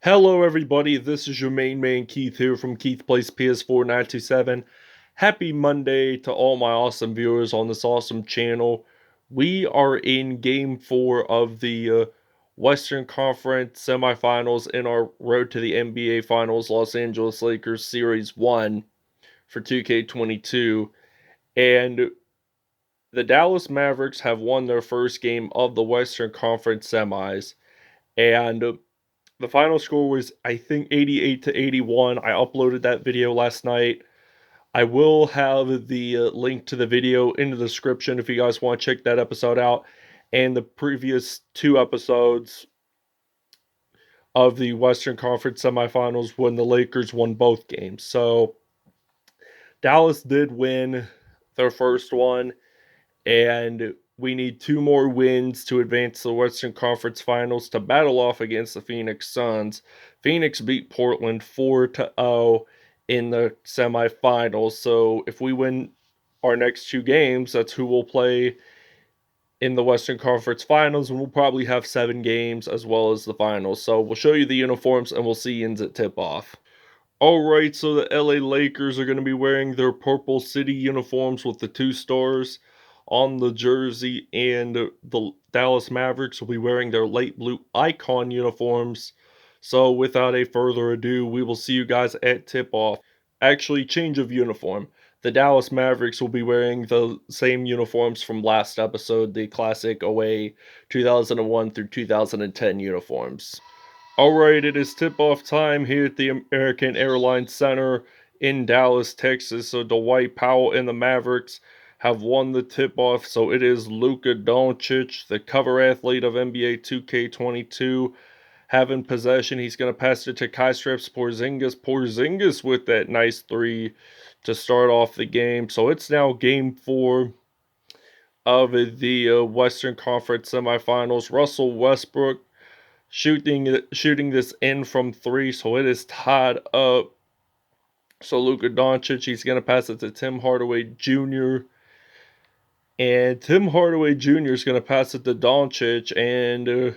Hello, everybody. This is your main man Keith here from Keith Plays PS4 927. Happy Monday to all my awesome viewers on this awesome channel. We are in Game 4 of the Western Conference Semifinals in our Road to the NBA Finals Los Angeles Lakers Series 1 for 2K22. And the Dallas Mavericks have won their first game of the Western Conference Semis. And the final score was, I think, 88 to 81. I uploaded that video last night. I will have the link to the video in the description if you guys want to check that episode out. And the previous two episodes of the Western Conference semifinals when the Lakers won both games. So Dallas did win their first one, and we need two more wins to advance to the Western Conference Finals to battle off against the Phoenix Suns. Phoenix beat Portland 4-0 in the semifinals, so if we win our next two games, that's who we'll play in the Western Conference Finals, and we'll probably have 7 games as well as the finals. So we'll show you the uniforms, and we'll see yins at tip-off. Alright, so the LA Lakers are going to be wearing their Purple City uniforms with the 2 stars on the jersey, and the Dallas Mavericks will be wearing their light blue icon uniforms. So without a further ado, we will see you guys at tip-off. Actually, change of uniform. The Dallas Mavericks will be wearing the same uniforms from last episode, the classic away 2001 through 2010 uniforms. Alright, it is tip-off time here at the American Airlines Center in Dallas, Texas. So Dwight Powell and the Mavericks have won the tip-off. So it is Luka Doncic, the cover athlete of NBA 2K22, having possession. He's going to pass it to Kristaps Porzingis. Porzingis with that nice three to start off the game. So it's now game 4 of the Western Conference semifinals. Russell Westbrook shooting this in from 3, so it is tied up. So Luka Doncic, he's going to pass it to Tim Hardaway Jr. And Tim Hardaway Jr. is going to pass it to Doncic, and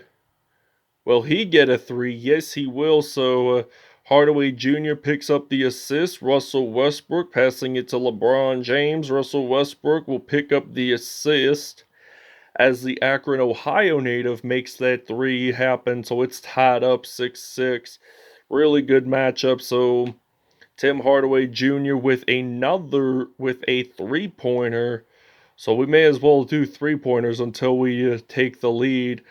will he get a 3? Yes, he will. So Hardaway Jr. picks up the assist. Russell Westbrook passing it to LeBron James. Russell Westbrook will pick up the assist as the Akron, Ohio native makes that 3 happen. So it's tied up 6-6. Really good matchup. So Tim Hardaway Jr. with a 3-pointer. So we may as well do 3-pointers until we take the lead.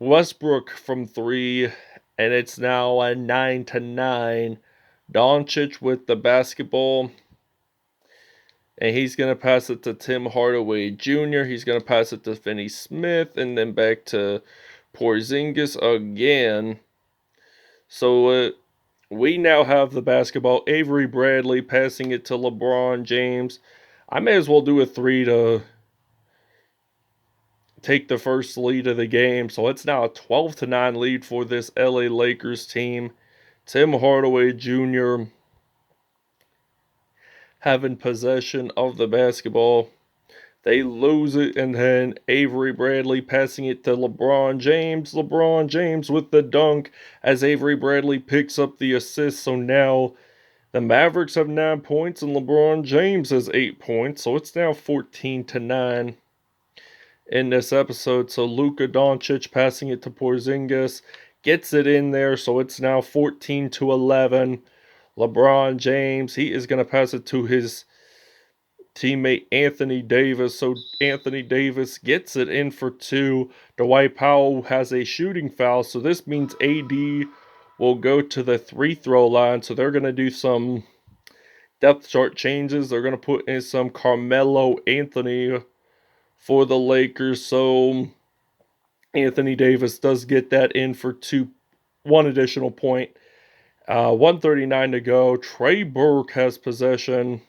Westbrook from 3, and it's now a 9-9. Doncic with the basketball. And he's going to pass it to Tim Hardaway Jr. He's going to pass it to Finney Smith. And then back to Porzingis again. So we now have the basketball. Avery Bradley passing it to LeBron James. I may as well do a 3 to take the first lead of the game. So it's now a 12-9 lead for this LA Lakers team. Tim Hardaway Jr. having possession of the basketball. They lose it, and then Avery Bradley passing it to LeBron James. LeBron James with the dunk as Avery Bradley picks up the assist. So now the Mavericks have 9 points and LeBron James has 8 points. So it's now 14-9 in this episode. So Luka Doncic passing it to Porzingis, gets it in there. So it's now 14-11. LeBron James, he is going to pass it to his teammate Anthony Davis. So Anthony Davis gets it in for 2. Dwight Powell has a shooting foul. So this means AD will go to the free throw line. So they're going to do some depth chart changes. They're going to put in some Carmelo Anthony for the Lakers. So Anthony Davis does get that in for 1 additional point. 1:39 to go. Trey Burke has possession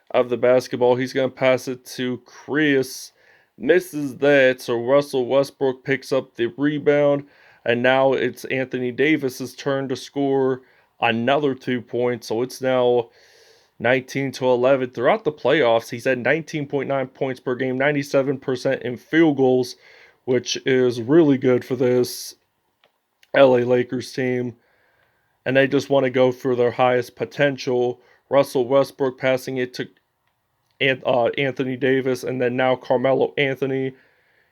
of the basketball. He's going to pass it to Chris. Misses that. So Russell Westbrook picks up the rebound. And now it's Anthony Davis's turn to score another 2 points. So it's now 19-11. Throughout the playoffs, he's had 19.9 points per game, 97% in field goals, which is really good for this LA Lakers team, and they just want to go for their highest potential. Russell Westbrook passing it to Anthony Davis, and then now Carmelo Anthony.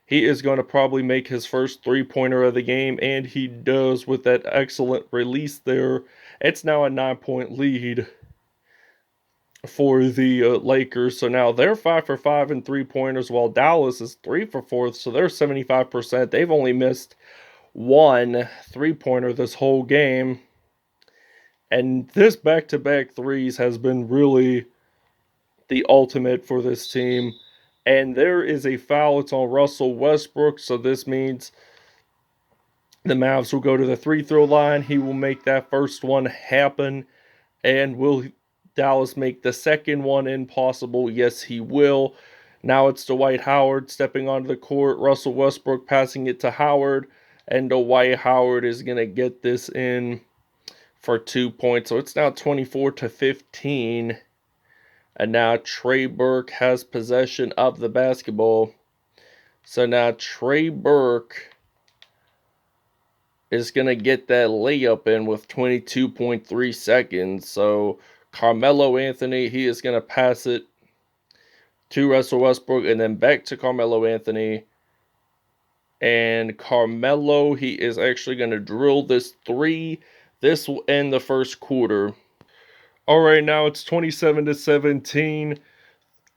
He is going to probably make his first three-pointer of the game, and he does with that excellent release there. It's now a 9-point lead for the Lakers. So now they're 5 for 5 in three-pointers, while Dallas is 3 for 4. So they're 75%. They've only missed one three-pointer this whole game. And this back-to-back threes has been really the ultimate for this team. And there is a foul. It's on Russell Westbrook. So this means the Mavs will go to the free throw line. He will make that first one happen. And will Dallas make the second one impossible? Yes, he will. Now it's Dwight Howard stepping onto the court. Russell Westbrook passing it to Howard. And Dwight Howard is going to get this in for 2 points. So it's now 24-15. And now Trey Burke has possession of the basketball. So now Trey Burke is going to get that layup in with 22.3 seconds. So Carmelo Anthony, he is going to pass it to Russell Westbrook and then back to Carmelo Anthony. And Carmelo, he is actually going to drill this three. This will end the first quarter. All right, now it's 27-17.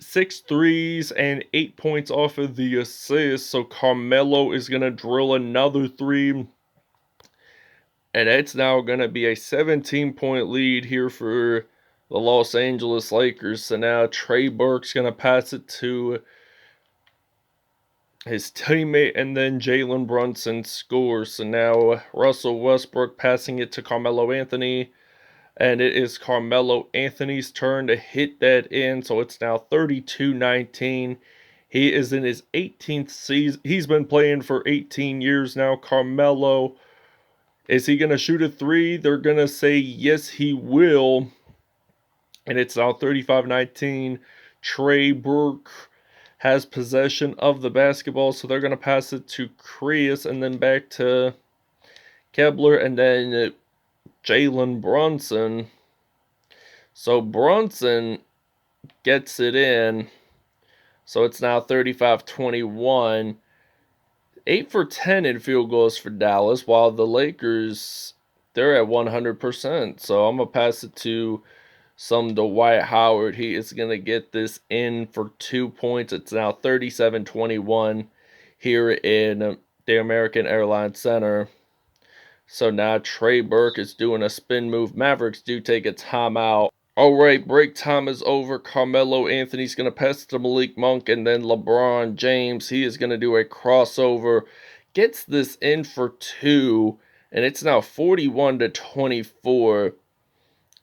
6 threes and 8 points off of the assist. So Carmelo is going to drill another three. And it's now going to be a 17-point lead here for the Los Angeles Lakers. So now Trey Burke's going to pass it to his teammate, and then Jalen Brunson scores. So now Russell Westbrook passing it to Carmelo Anthony. And it is Carmelo Anthony's turn to hit that in. So it's now 32-19. He is in his 18th season. He's been playing for 18 years now. Carmelo, is he going to shoot a three? They're going to say yes, he will. And it's now 35-19. Trey Burke has possession of the basketball. So they're going to pass it to Chris and then back to Kebler and then Jalen Brunson. So Brunson gets it in. So it's now 35-21. 8 for 10 in field goals for Dallas, while the Lakers, they're at 100%. So I'm going to pass it to some Dwight Howard. He is going to get this in for 2 points. It's now 37-21 here in the American Airlines Center. So now Trey Burke is doing a spin move. Mavericks do take a timeout. All right, break time is over. Carmelo Anthony's going to pass it to Malik Monk, and then LeBron James, he is going to do a crossover. Gets this in for 2, and it's now 41-24.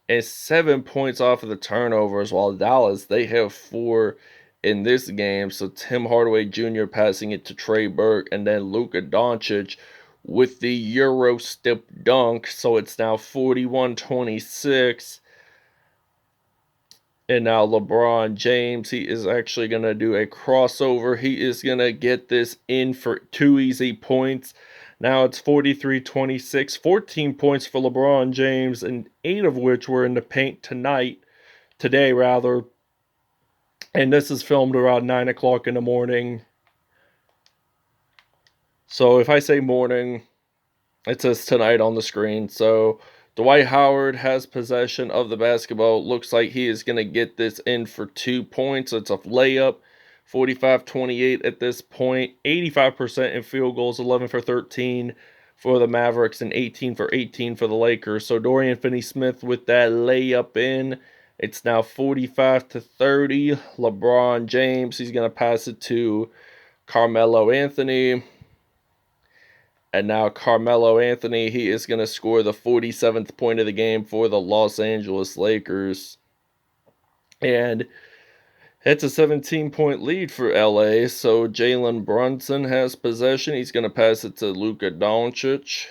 And 7 points off of the turnovers, while Dallas, they have 4 in this game. So Tim Hardaway Jr. passing it to Trey Burke, and then Luka Doncic with the Euro step dunk. So it's now 41-26. And now LeBron James, he is actually going to do a crossover. He is going to get this in for 2 easy points. Now it's 43-26, 14 points for LeBron James, and 8 of which were in the paint today rather. And this is filmed around 9 o'clock in the morning. So if I say morning, it says tonight on the screen. So Dwight Howard has possession of the basketball. Looks like he is going to get this in for 2 points. It's a layup. 45-28 at this point. 85% in field goals. 11 for 13 for the Mavericks and 18 for 18 for the Lakers. So Dorian Finney-Smith with that layup in. It's now 45-30. LeBron James, he's going to pass it to Carmelo Anthony. And now Carmelo Anthony, he is going to score the 47th point of the game for the Los Angeles Lakers. And it's a 17-point lead for LA. So Jalen Brunson has possession. He's going to pass it to Luka Doncic.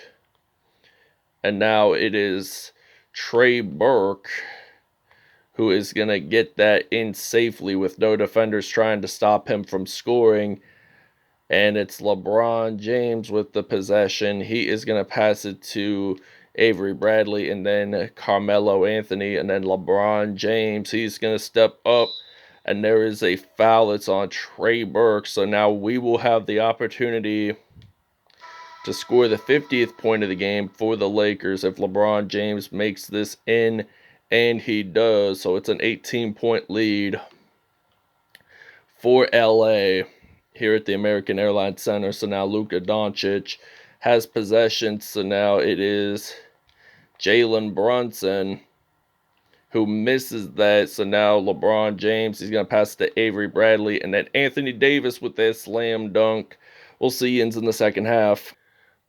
And now it is Trey Burke who is going to get that in safely with no defenders trying to stop him from scoring. And it's LeBron James with the possession. He is going to pass it to Avery Bradley and then Carmelo Anthony and then LeBron James. He's going to step up and there is a foul. It's on Trey Burke. So now we will have the opportunity to score the 50th point of the game for the Lakers if LeBron James makes this in, and he does. So it's an 18-point lead for LA here at the American Airlines Center. So now Luka Doncic has possession. So now it is Jalen Brunson who misses that. So now LeBron James, he's going to pass it to Avery Bradley. And then Anthony Davis with that slam dunk. We'll see you in the second half.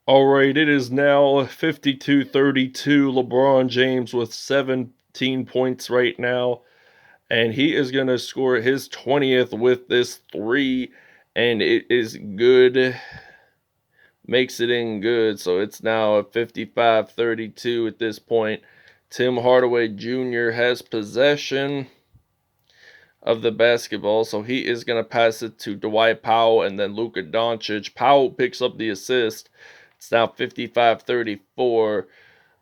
All right, it is now 52-32. LeBron James with 17 points right now. And he is going to score his 20th with this three. And it is good. Makes it in good. So it's now a 55-32 at this point. Tim Hardaway Jr. has possession of the basketball. So he is going to pass it to Dwight Powell and then Luka Doncic. Powell picks up the assist. It's now 55-34.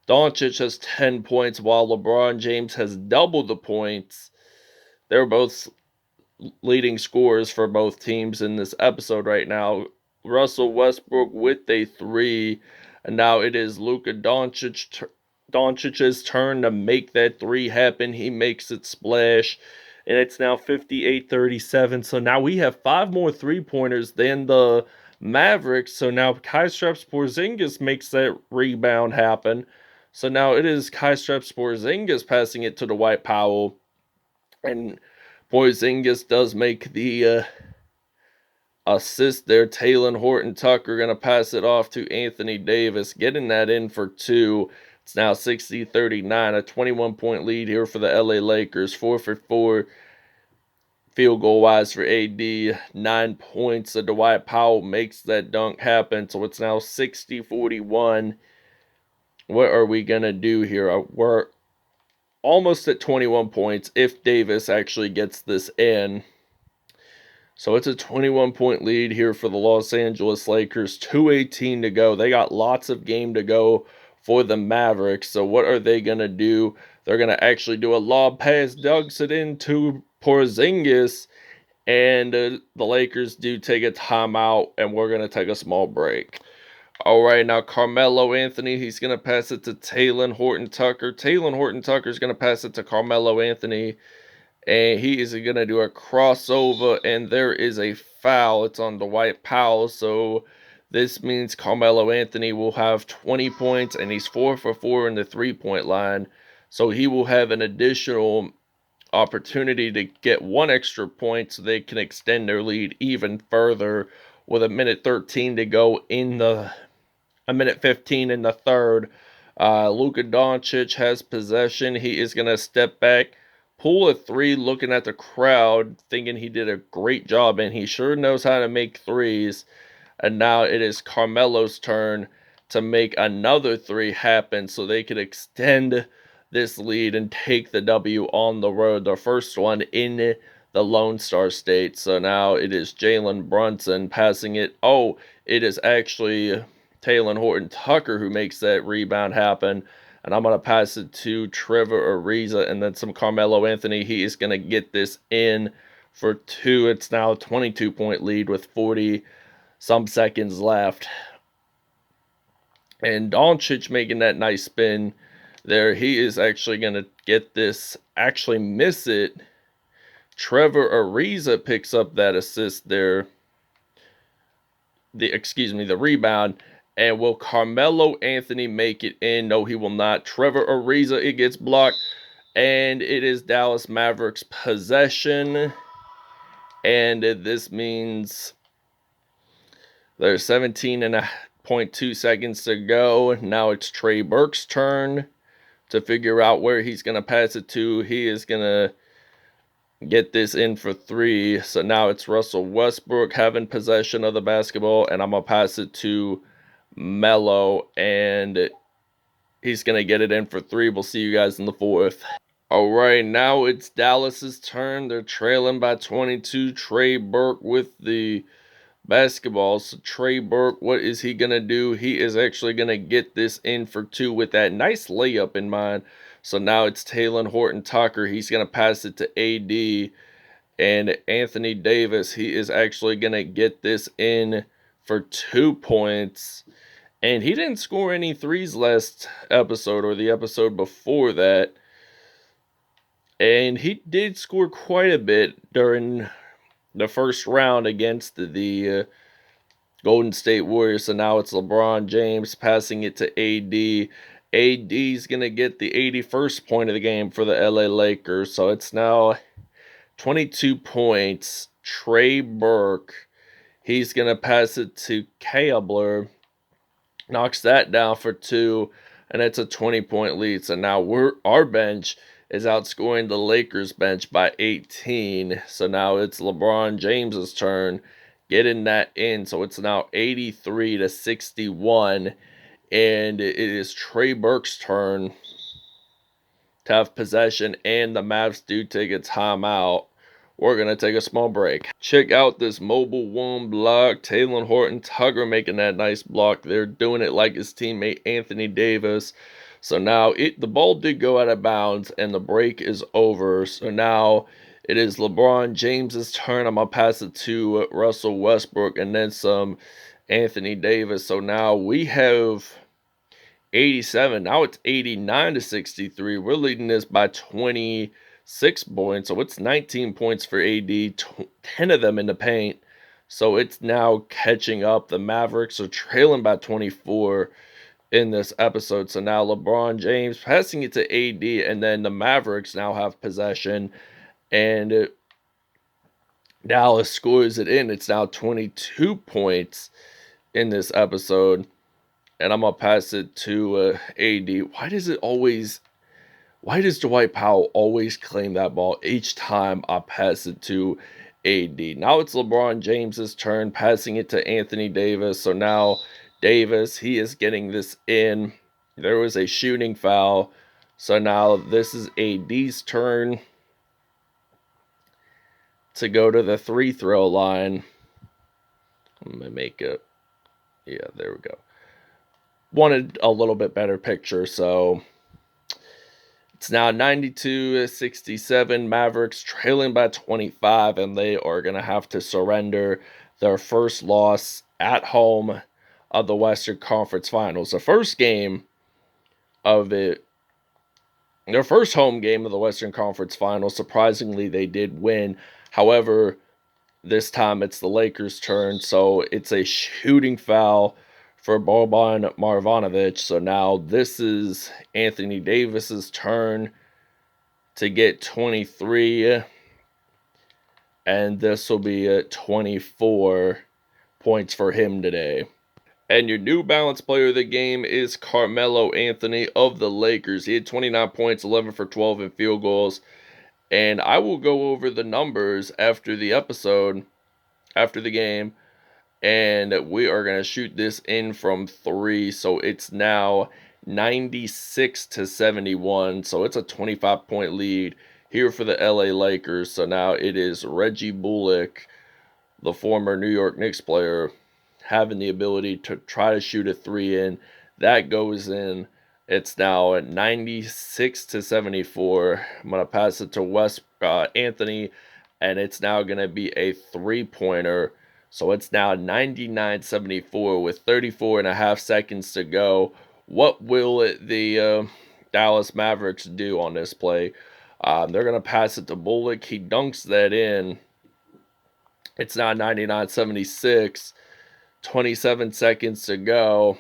Doncic has 10 points while LeBron James has double the points. They're both leading scorers for both teams in this episode right now. Russell Westbrook with a three. And now it is Luka Doncic's turn to make that three happen. He makes it splash. And it's now 58-37. So now we have 5 more three-pointers than the Mavericks. So now Kristaps Porzingis makes that rebound happen. So now it is Kristaps Porzingis passing it to Dwight Powell. And Porzingis does make the assist there. Talen Horton-Tucker going to pass it off to Anthony Davis, getting that in for 2. It's now 60-39, a 21-point lead here for the LA Lakers. 4 for 4 field goal wise for AD. 9 points. So Dwight Powell makes that dunk happen. So it's now 60-41. What are we going to do here? We're almost at 21 points if Davis actually gets this in. So it's a 21-point lead here for the Los Angeles Lakers. 2:18 to go. They got lots of game to go for the Mavericks. So what are they going to do? They're going to actually do a lob pass, dunks it into Porzingis, and the Lakers do take a timeout, and we're going to take a small break. All right, now Carmelo Anthony, he's going to pass it to Talen Horton-Tucker. Talen Horton-Tucker is going to pass it to Carmelo Anthony, and he is going to do a crossover, and there is a foul. It's on Dwight Powell, so this means Carmelo Anthony will have 20 points, and he's 4 for 4 in the three-point line. So he will have an additional opportunity to get 1 extra point so they can extend their lead even further with a minute 13 to go in a minute 15 in the third. Luka Doncic has possession. He is going to step back, pull a three, looking at the crowd, thinking he did a great job, and he sure knows how to make threes. And now it is Carmelo's turn to make another three happen so they could extend this lead and take the W on the road. The first one in the Lone Star State. So now it is Jalen Brunson passing it. Oh, it is actually Talen Horton-Tucker who makes that rebound happen. And I'm going to pass it to Trevor Ariza and then some Carmelo Anthony. He is going to get this in for 2. It's now a 22-point lead with 40 some seconds left. And Doncic making that nice spin there. He is actually going to get this, actually miss it. Trevor Ariza picks up that assist there. The rebound. And will Carmelo Anthony make it in? No, he will not. Trevor Ariza, it gets blocked. And it is Dallas Mavericks possession. And this means there's 17.2 seconds to go. Now it's Trey Burke's turn to figure out where he's going to pass it to. He is going to get this in for 3. So now it's Russell Westbrook having possession of the basketball. And I'm going to pass it to Melo. And he's going to get it in for 3. We'll see you guys in the 4th. All right, now it's Dallas's turn. They're trailing by 22. Trey Burke with the basketball. So Trey Burke, what is he going to do? He is actually going to get this in for two with that nice layup in mind. So now it's Taylor Horton Tucker. He's going to pass it to AD. And Anthony Davis, he is actually going to get this in for 2 points. And he didn't score any threes last episode or the episode before that. And he did score quite a bit during the first round against the Golden State Warriors. So now it's LeBron James passing it to AD. AD's going to get the 81st point of the game for the LA Lakers. So it's now 22 points. Trey Burke, he's going to pass it to Kabler. Knocks that down for two, and it's a 20-point lead. So now our bench is outscoring the Lakers bench by 18. So now it's LeBron James's turn getting that in. So it's now 83-61, and it is Trey Burke's turn to have possession, and the Mavs do take a timeout. We're going to take a small break. Check out this mobile one block. Taylor Horton Tucker making that nice block. They're doing it like his teammate Anthony Davis. So now the ball did go out of bounds and the break is over. So now it is LeBron James's turn. I'm going to pass it to Russell Westbrook and then some Anthony Davis. So now we have 87. Now it's 89-63. We're leading this by 26 points. So it's 19 points for AD, 10 of them in the paint. So it's now catching up. The Mavericks are trailing by 24 in this episode. So now LeBron James passing it to AD, and then the Mavericks now have possession. And Dallas scores it in. It's now 22 points in this episode. And I'm going to pass it to AD. Why does Dwight Powell always claim that ball each time I pass it to AD? Now it's LeBron James's turn, passing it to Anthony Davis. So now Davis, he is getting this in. There was a shooting foul. So now this is AD's turn to go to the free throw line. I'm going to make it. Yeah, there we go. Wanted a little bit better picture, so it's now 92-67. Mavericks trailing by 25, and they are going to have to surrender their first loss at home of the Western Conference Finals. The first game of it, their first home game of the Western Conference Finals, surprisingly, they did win. However, this time it's the Lakers' turn, so it's a shooting foul for Boban Marjanovic. So now this is Anthony Davis's turn to get 23, and this will be 24 points for him today. And your New Balance player of the game is Carmelo Anthony of the Lakers. He had 29 points, 11 for 12 in field goals. And I will go over the numbers after the episode, after the game. And we are going to shoot this in from three. So it's now 96-71. So it's a 25-point lead here for the LA Lakers. So now it is Reggie Bullock, the former New York Knicks player, having the ability to try to shoot a three in. That goes in. It's now at 96-74. I'm going to pass it to Anthony, and it's now going to be a three-pointer. So it's now 99-74 with 34 and a half seconds to go. What will the Dallas Mavericks do on this play? They're going to pass it to Bullock. He dunks that in. It's now 99-76. 27 seconds to go.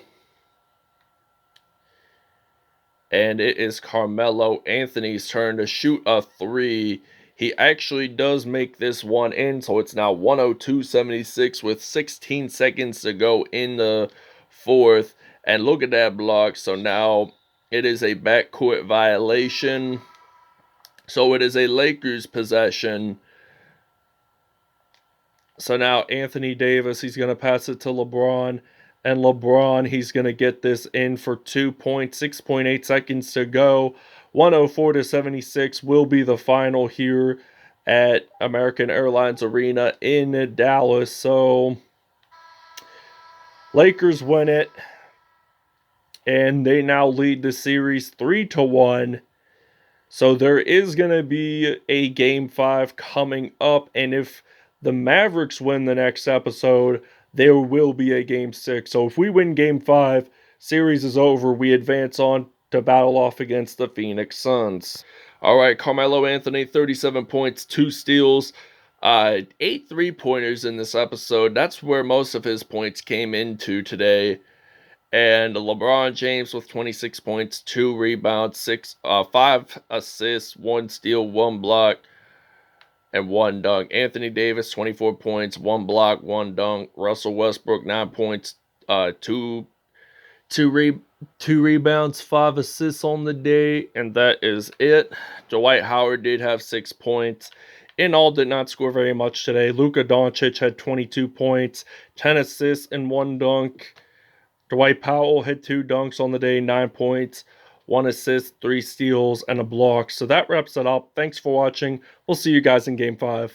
And it is Carmelo Anthony's turn to shoot a three. He actually does make this one in, so it's now 102-76 with 16 seconds to go in the fourth. And look at that block. So now it is a backcourt violation. So it is a Lakers possession. So now Anthony Davis, he's going to pass it to LeBron. And LeBron, he's going to get this in for 2 points, 6.8 seconds to go. 104-76 will be the final here at American Airlines Arena in Dallas. So Lakers win it, and they now lead the series 3-1. So there is going to be a game 5 coming up, and if the Mavericks win the next episode, there will be a game 6. So if we win game 5, series is over. We advance on to battle off against the Phoenix Suns. All right, Carmelo Anthony, 37 points, 2 steals, 8 3-pointers in this episode. That's where most of his points came into today. And LeBron James with 26 points, 2 rebounds, 5 assists, 1 steal, 1 block, and 1 dunk. Anthony Davis, 24 points, 1 block, 1 dunk. Russell Westbrook, 9 points, 2 rebounds, 5 assists on the day, and that is it. Dwight Howard did have 6 points. In all, did not score very much today. Luka Doncic had 22 points, 10 assists, and 1 dunk. Dwight Powell had 2 dunks on the day, 9 points, 1 assist, 3 steals, and a block. So that wraps it up. Thanks for watching. We'll see you guys in Game 5.